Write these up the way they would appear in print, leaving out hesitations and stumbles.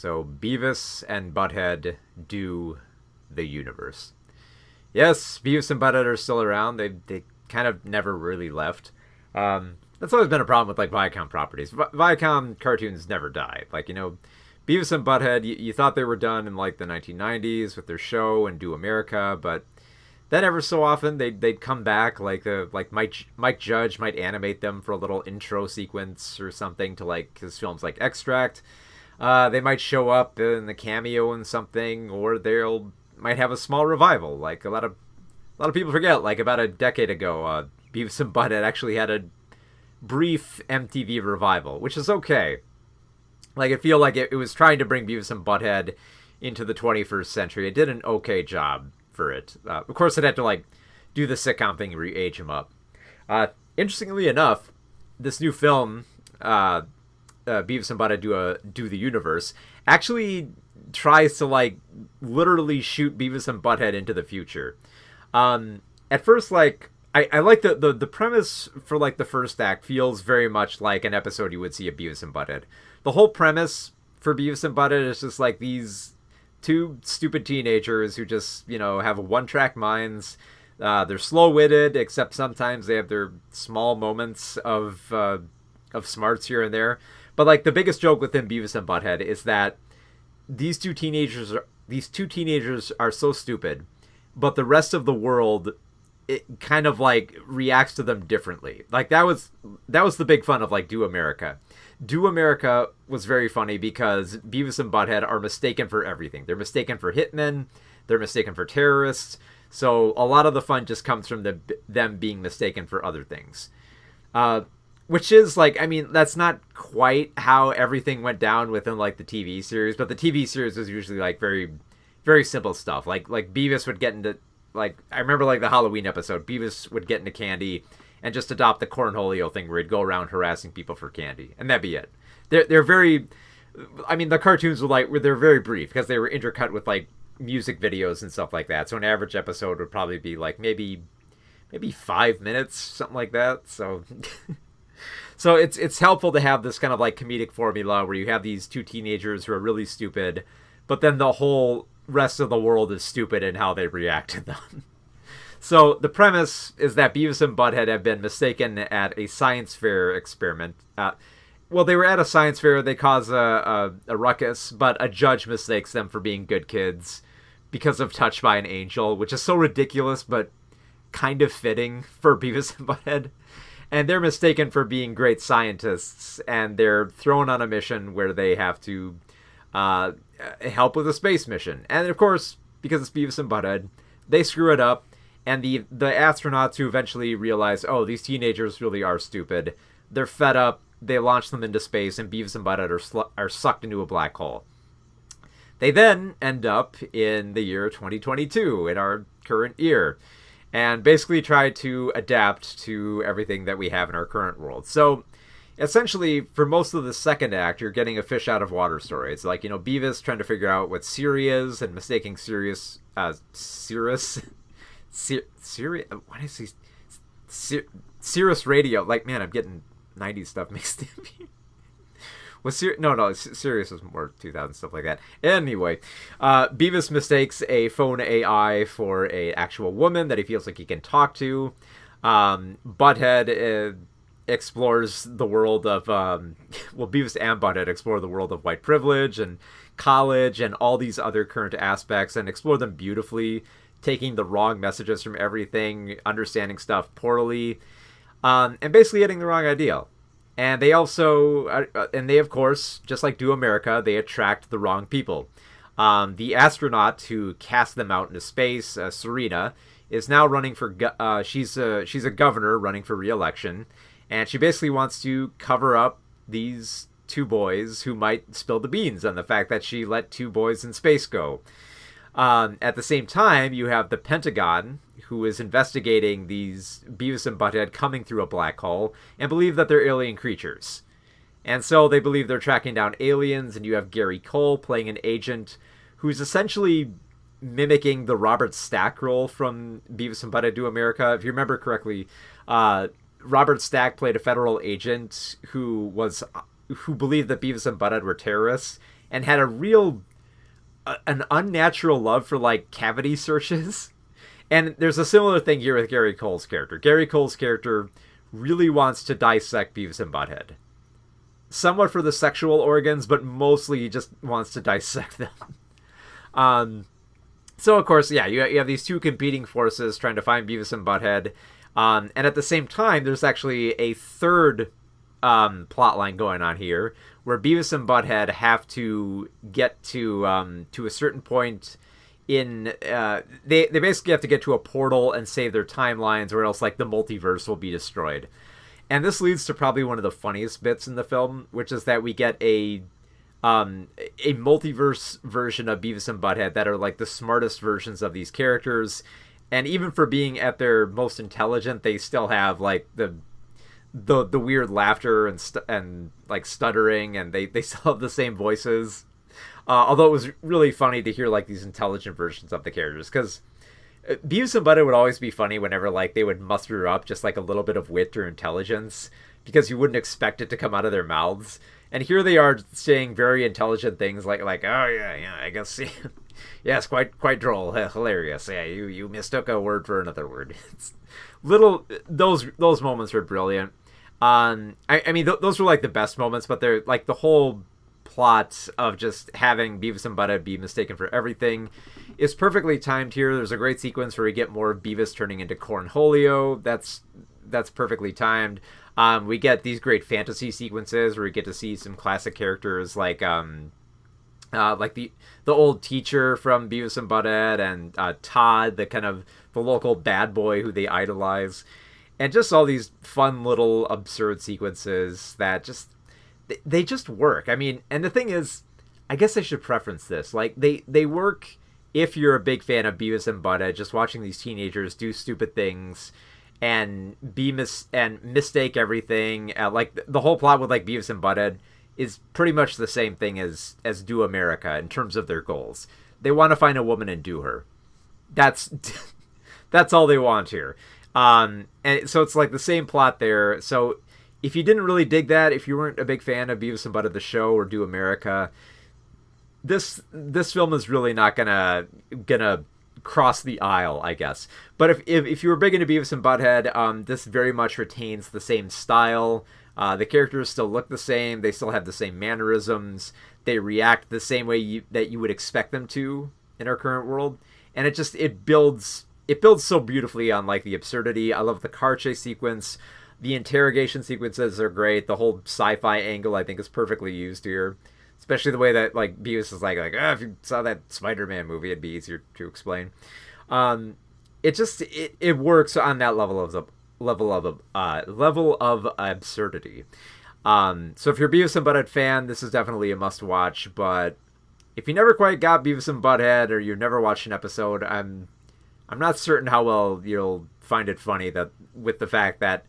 So Beavis and Butthead do the universe. Yes, Beavis and Butthead are still around. They kind of never really left. That's always been a problem with like Viacom properties. Viacom cartoons never die. Like, you know, Beavis and Butthead, you thought they were done in like the 1990s with their show and Do America, but then ever so often they'd come back, like Mike Judge might animate them for a little intro sequence or something to like his films like Extract. They might show up in the cameo in something, or they'll might have a small revival. Like a lot of people forget, like about a decade ago, Beavis and Butthead actually had a brief MTV revival, which is okay. Like, I feel like it was trying to bring Beavis and Butthead into the 21st century. It did an okay job for it. Of course, it had to, like, do the sitcom thing and re-age him up. Interestingly enough, this new film, Beavis and Butthead do the universe, actually tries to, like, literally shoot Beavis and Butthead into the future. At first, like, I like the premise for, like, the first act feels very much like an episode you would see of Beavis and Butthead. The whole premise for Beavis and Butthead is just, like, these two stupid teenagers who just, you know, have one-track minds. They're slow-witted, except sometimes they have their small moments of smarts here and there. But, like, the biggest joke within Beavis and Butthead is that these two teenagers are so stupid, but the rest of the world, it kind of like reacts to them differently. Like that was the big fun of like Do America. Do America was very funny because Beavis and Butthead are mistaken for everything. They're mistaken for hitmen. They're mistaken for terrorists. So a lot of the fun just comes from them being mistaken for other things. Which is like, I mean, that's not quite how everything went down within like the TV series, but the TV series was usually like very, very simple stuff. Like Beavis would get into, like, I remember like the Halloween episode, Beavis would get into candy and just adopt the cornholio thing where he'd go around harassing people for candy, and that'd be it. They're very, I mean, the cartoons they're very brief because they were intercut with like music videos and stuff like that. So an average episode would probably be like maybe 5 minutes, something like that. So. So it's helpful to have this kind of like comedic formula where you have these two teenagers who are really stupid, but then the whole rest of the world is stupid in how they react to them. So the premise is that Beavis and Butthead have been mistaken at a science fair experiment. Well, they were at a science fair. They cause a ruckus, but a judge mistakes them for being good kids because of Touched by an Angel, which is so ridiculous, but kind of fitting for Beavis and Butthead. And they're mistaken for being great scientists, and they're thrown on a mission where they have to help with a space mission. And of course, because it's Beavis and Butthead, they screw it up, and the astronauts who eventually realize, oh, these teenagers really are stupid, they're fed up, they launch them into space, and Beavis and Butthead are sucked into a black hole. They then end up in the year 2022, in our current year, and basically try to adapt to everything that we have in our current world. So, essentially, for most of the second act, you're getting a fish out of water story. It's like, you know, Beavis trying to figure out what Siri is and mistaking Sirius, Sirius Radio. Like, man, I'm getting 90s stuff mixed in here. Sirius was more 2000 stuff like that. Anyway, Beavis mistakes a phone AI for a actual woman that he feels like he can talk to. Butthead explores the world of Beavis and Butthead explore the world of white privilege and college and all these other current aspects and explore them beautifully, taking the wrong messages from everything, understanding stuff poorly, and basically getting the wrong idea. And they also, of course, just like Do America, they attract the wrong people. The astronaut who cast them out into space, Serena, is now running for, she's a governor running for re-election. And she basically wants to cover up these two boys who might spill the beans on the fact that she let two boys in space go. At the same time, you have the Pentagon, who is investigating these Beavis and Butthead coming through a black hole and believe that they're alien creatures. And so they believe they're tracking down aliens, and you have Gary Cole playing an agent who's essentially mimicking the Robert Stack role from Beavis and Butthead Do America. If you remember correctly, Robert Stack played a federal agent who believed that Beavis and Butthead were terrorists, and had an unnatural love for like cavity searches. And there's a similar thing here with Gary Cole's character. Gary Cole's character really wants to dissect Beavis and Butthead. Somewhat for the sexual organs, but mostly he just wants to dissect them. So, of course, yeah, you have these two competing forces trying to find Beavis and Butthead. And at the same time, there's actually a third plot line going on here, where Beavis and Butthead have to get to a certain point in... they basically have to get to a portal and save their timelines, or else like the multiverse will be destroyed. And this leads to probably one of the funniest bits in the film, which is that we get a multiverse version of Beavis and Butthead that are like the smartest versions of these characters. And even for being at their most intelligent, they still have like the weird laughter and like stuttering, and they still have the same voices. Although it was really funny to hear like these intelligent versions of the characters, because Beavis and Butthead would always be funny whenever like they would muster up just like a little bit of wit or intelligence, because you wouldn't expect it to come out of their mouths. And here they are saying very intelligent things like oh yeah, I guess yes, quite droll, hilarious. Yeah, you mistook a word for another word. It's those moments were brilliant. I mean those were like the best moments, but they're like the whole plot of just having Beavis and Butthead be mistaken for everything is perfectly timed here. There's a great sequence where we get more of Beavis turning into Cornholio. That's perfectly timed. We get these great fantasy sequences where we get to see some classic characters like the old teacher from Beavis and Butthead, and Todd, the kind of the local bad boy who they idolize, and just all these fun little absurd sequences that they just work. I mean, and the thing is, I guess I should preference this. Like they work if you're a big fan of Beavis and Butthead, just watching these teenagers do stupid things and mistake everything. Like the whole plot with like Beavis and Butthead is pretty much the same thing as Do America in terms of their goals. They want to find a woman and do her. That's all they want here. And so it's like the same plot there. So if you didn't really dig that, if you weren't a big fan of Beavis and Butthead the show or Do America, this film is really not gonna cross the aisle, I guess. But if you were big into Beavis and Butthead, this very much retains the same style. The characters still look the same. They still have the same mannerisms. They react the same way that you would expect them to in our current world. And it builds so beautifully on like the absurdity. I love the car chase sequence. The interrogation sequences are great. The whole sci-fi angle, I think, is perfectly used here. Especially the way that like Beavis is like if you saw that Spider-Man movie, it'd be easier to explain. It works on that level of absurdity. So if you're a Beavis and Butthead fan, this is definitely a must-watch. But if you never quite got Beavis and Butthead, or you've never watched an episode, I'm not certain how well you'll find it funny that with the fact that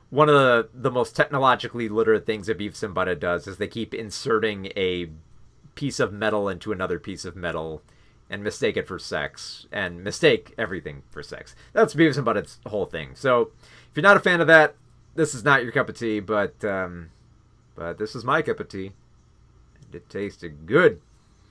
one of the most technologically literate things that Beavis and Butthead does is they keep inserting a piece of metal into another piece of metal and mistake it for sex, and mistake everything for sex. That's Beavis and Butthead's whole thing. So if you're not a fan of that, this is not your cup of tea, but this is my cup of tea. And it tasted good.